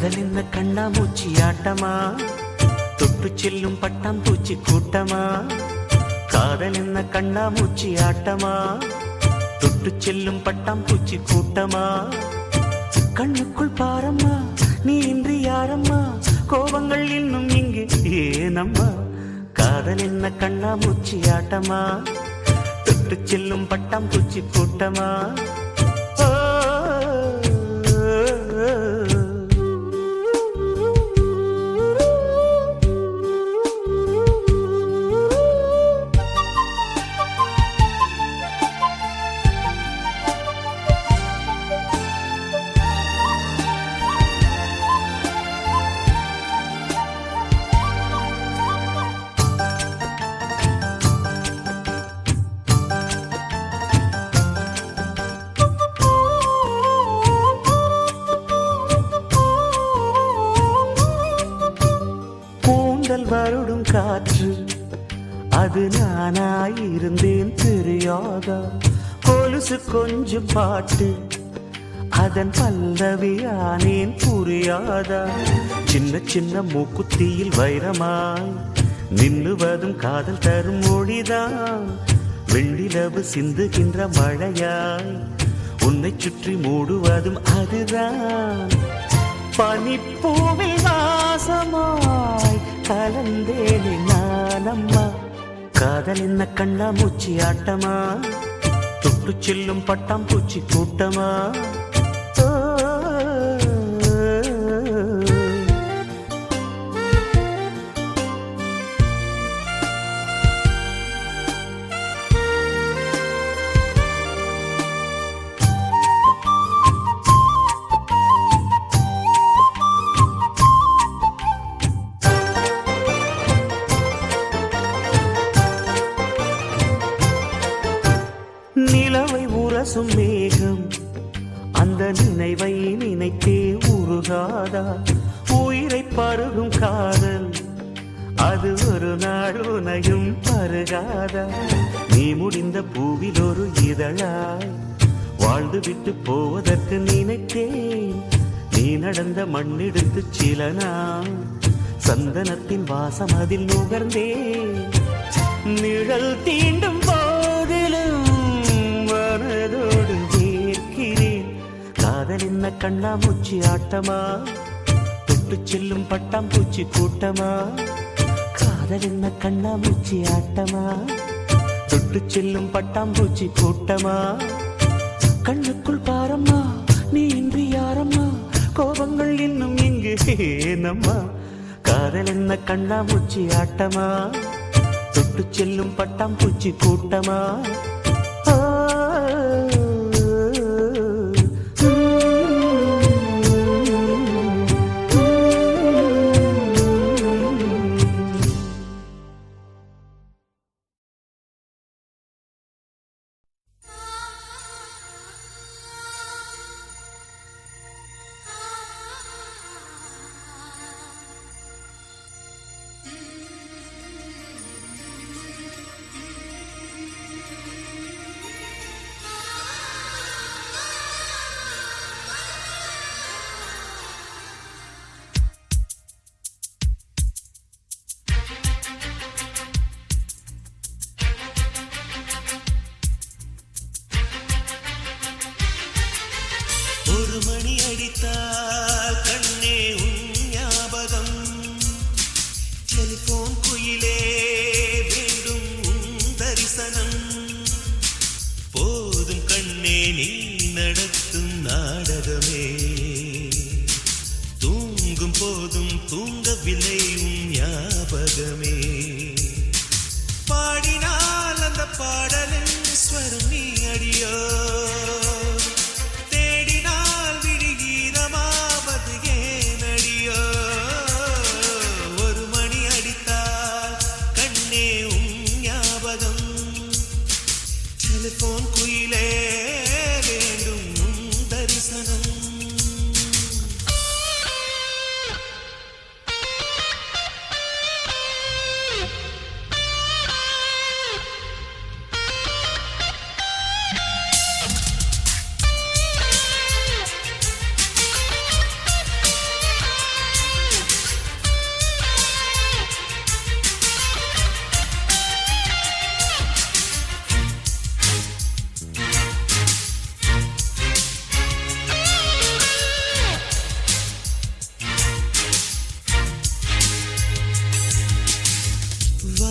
காதல் என்ன கண்ணாமூச்சி ஆட்டமா, தொட்டு செல்லும் பட்டாம்பூச்சி கூட்டமா. காதல் என்ன கண்ணாமூச்சி ஆட்டமா, தொட்டு செல்லும் பட்டாம்பூச்சி கூட்டமா. கண்ணுக்குள் பாரம்மா, நீ இன்றி யாரம்மா, கோபங்கள் இன்னும் இங்கு ஏனம்மா. காதல் என்ன கண்ணாமூச்சி ஆட்டமா, தொட்டு செல்லும் பட்டாம்பூச்சி கூட்டமா. வருடும் காற்று அது நானாயிருந்தேன் தெரியாதா. கொலுசு கொஞ்சம் பாட்டு அதன் பல்லவியானேன் புரியாதா. சின்ன சின்ன மூக்குத்தியில் வைரமாய் நின்னுவதும் காதல் தரும் மொழிதான். வெள்ளிலவு சிந்துகின்ற மழையாய் உன்னை சுற்றி மூடுவதும் அதுதான். பனிப்பூவில் வாசமாய் கலந்தேனே நானம்மா. காதல் என்ன கண்ணாமூச்சி ஆட்டமா, தொட்டு செல்லும் பட்டாம்பூச்சி கூட்டமா. நிலவை உரசும் மேகம் அந்த நினைவை நினைத்தே உருகாதா. உயிரை பருகும் காதல் அது ஒரு நாள் உனையும் பருகாதா. நீ முடிந்த பூவில் ஒரு இதழாய் வாழ்ந்து விட்டு போவதற்கு நினைத்தேன். நீ நடந்த மண்ணெடுத்து சில நாள் சந்தனத்தின் வாசம் அதில் நுகர்ந்தேன். நிழல் தீண்டும் போதிலும் மனதோடு வேர்க்கிறேன். காதல் என்ன கண்ணாமூச்சி ஆட்டமா, தொட்டு செல்லும் பட்டாம்பூச்சி கூட்டமா. காதல் என்ன கண்ணாமூச்சி ஆட்டமா, தொட்டு செல்லும் பட்டாம்பூச்சி கூட்டமா. கண்ணுக்குள் பாரம்மா, நீ இன்றி யாரம்மா, கோபங்கள் இன்னும் இங்கு ஏனம்மா. காதல் என்ன கண்ணாமூச்சி ஆட்டமா, தொட்டு செல்லும் பட்டாம்பூச்சி கூட்டமா. மணி அடித்தால் கண்ணே உன் ஞாபகம். டெலிபோன் குயிலே வேண்டும் உன் தரிசனம். போதும் கண்ணே நீ நடத்தும் நாடகமே. தூங்கும் போதும் தூங்கவில்லை உன் ஞாபகமே. பாடினால் அந்த பாடலின் ஸ்வரம் நீ அடியோ. டெலிபோன் குயிலே வேண்டும் உன் தரிசனம்.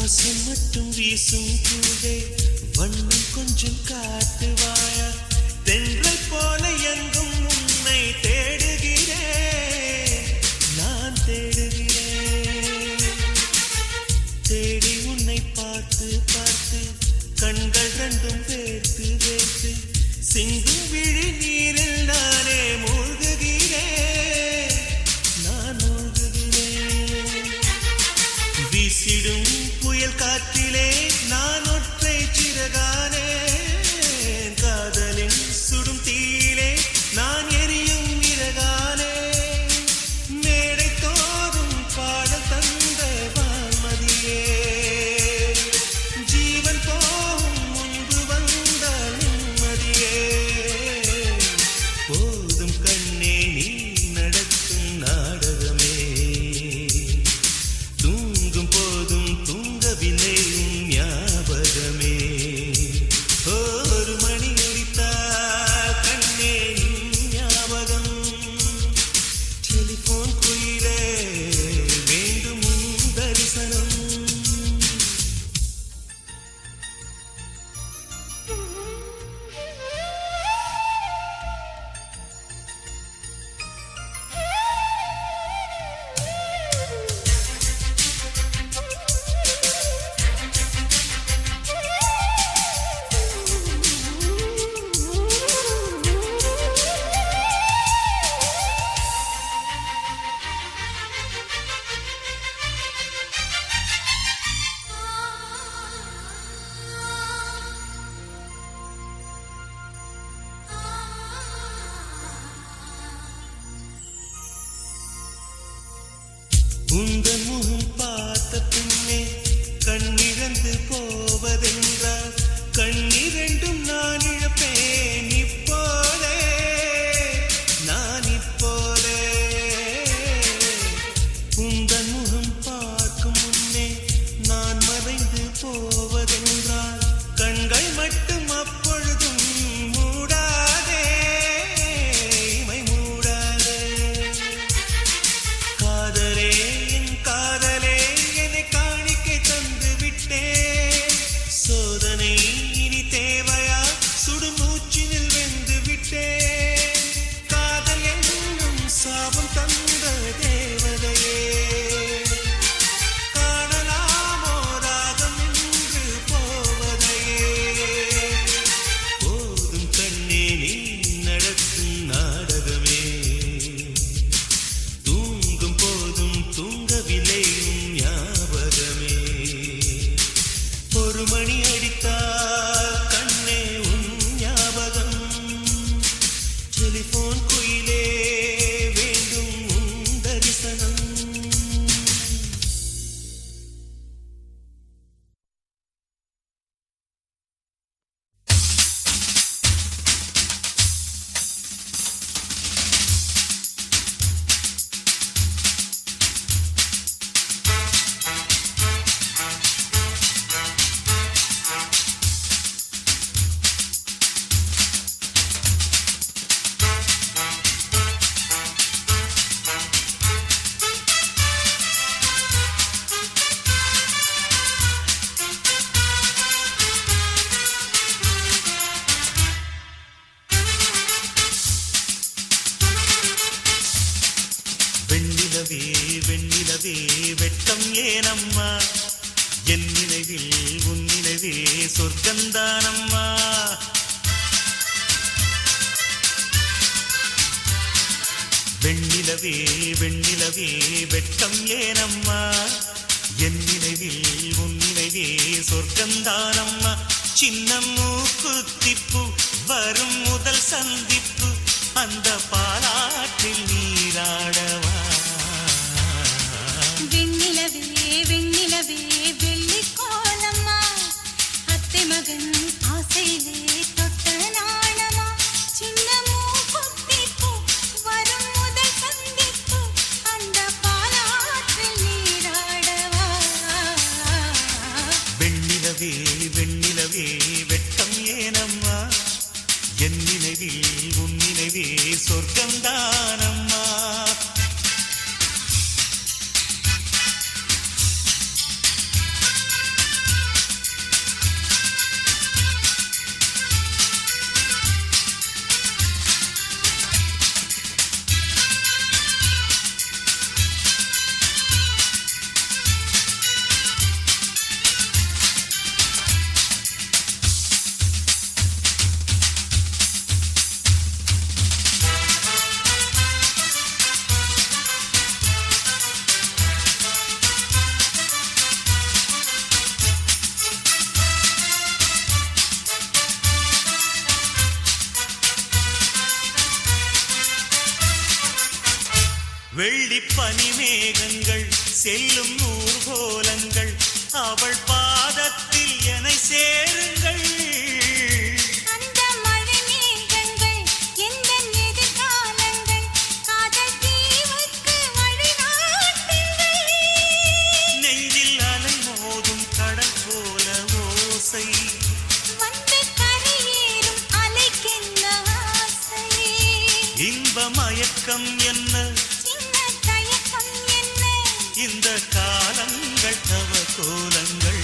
வாசம் மட்டும் வீசும் பூவே வண்ணம் கொஞ்சம் காட்டுவாயா தென்றை போல எங்கும் உன்னை தேடுகிறேன் நான் தேடுகிறேன் தேடி உன்னை பார்த்து பார்த்து கண்கள் ரெண்டும் வேர்த்து வேர்த்து சிந்தும் விழி நீரில் நானே மூழ்குகிறேன் நான் மூழ்குகிறேன் வீசிடும் புயல் காற்றிலே நான் ஒற்றை சிறகானே காதலின் சுடும் தீயிலே நான் எரியும் இறகானே மேடை தோறும் பாடல் தந்த வான்மதியே ஜீவன் போகும் முன்பு வந்த நிம்மதியே போதும் கண்ணே நீ நடத்தும் நாடகமே தூங்கும் போதும் தூங்கவில்லை உன் ஞாபகமே ஒரு மணி அடித்தால் கண்ணே உன் ஞாபகம் டெலிபோன் குயிலே வேண்டும் உன் தரிசனம் உந்தன் முகம் பார்த்த பின்னே கண்ணிழந்து போவதென்றால் கண்ணிரண்டும் நான் இழப்பேன் இப்போதே நான் இப்போதே உந்தன் முகம் பார்க்கும் முன்னே நான் மறைந்து போவதென்றால் கண்கள் மட்டும் அப்பொழுதும் மூடாதே இமை மூடாதே காதலே காதலே என்னை காணிக்கை தந்து விட்டேன் சோதனை இனி தேவையா சுடும் மூச்சினில் வெந்து விட்டேன் காதல் என்னும் சாபம் தந்த தேவதையே காணலாமோ ராகம் என்று போவதையே போதும் கண்ணே நீ நடத்தும் நாடகமே தூங்கும் போதும் தூங்கவில்லை உன் ஞாபகமே ஒரு மணி அடித்தால் கண்ணே உன் ஞாபகம் டெலிபோன் குயிலே வேண்டும் உன் தரிசனம் வெண்ணிலவே வெண்ணிலவே வெட்கம் ஏனம்மா என் நினைவில் உன் நினைவே சொர்க்கந்தானம்மா வெண்ணிலவே வெண்ணிலவே வெட்கம் ஏனம்மா என் நினைவில் உன் நினைவே சொர்க்கந்தானம்மா சின்ன மூக்குத்திப்பு வரும் முதல் சந்திப்பு அந்த பாலாற்றில் நீராடவா வெண்ணிலவே வெண்ணிலவே வெள்ளிக்கோலம்மா அத்தை மகன் ஆசையிலே தொட்ட நாணமா சின்ன மூக்குத்திப்பு வரும் முதல் சந்திப்பு அந்த பாலாற்றில் நீராடவா வெண்ணிலவே வெண்ணிலவே வெட்கம் ஏனம்மா என் நினைவில் உன் நினைவே சொர்க்கந்தானம்மா வெள்ளி பனிமேகங்கள் செல்லும் ஊர்கோலங்கள் அவள் பாதத்தில் என்னை சேருங்கள் அந்த மழை மேகங்கள் எந்தன் எதிர்காலங்கள் காதல் தீவுக்கு வழிகாட்டுங்கள் நெஞ்சில் அலை மோதும் கடல் போல ஓசை வந்து கரையேறும் அலைக்கென்ன ஆசை இன்ப மயக்கம் என்ன சின்ன தயக்கம் என்ன இந்த காலங்கள் தவ கோலங்கள்